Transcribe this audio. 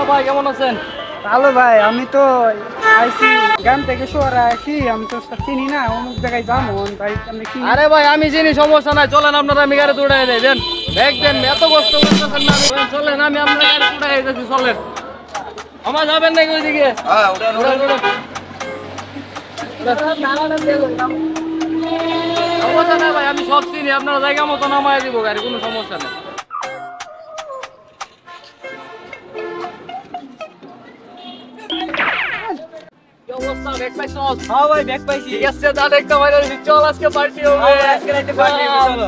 ভাই কেমন আছেন? ভালো ভাই, আমি তো আইসি গ্রাম থেকে শহরে আসি, আমি তো চিনি না অমুক জায়গায় যাবো ভাই, আপনি কি? আরে ভাই আমি চিনি, সমস্যা নাই, চলেন আপনারা আমি গাড়ি উঠাই দেই। দেন ব্যাগ দেন, এত কষ্ট করতেছেন না, আমি চলেন, আমি আপনার গাড়ি উঠাই দিতেছি, চলেন। আমার যাবেন নাকি ওইদিকে? হ্যাঁ উঠান উঠান উঠান, সমস্যা নাই ভাই, আমি সব চিনি, আপনারা জায়গা মতো নামাই দিব গাড়ি, কোনো সমস্যা নেই। কি অবস্থা, ব্যাগ পাইছস? হ্যাঁ ভাই, ব্যাগ পাইছি। ঠিক আছে, যা দেখতে পাইছি, চল আজকে পার্টি হবে। আজকে রাতে পার্টি হবে, চলো।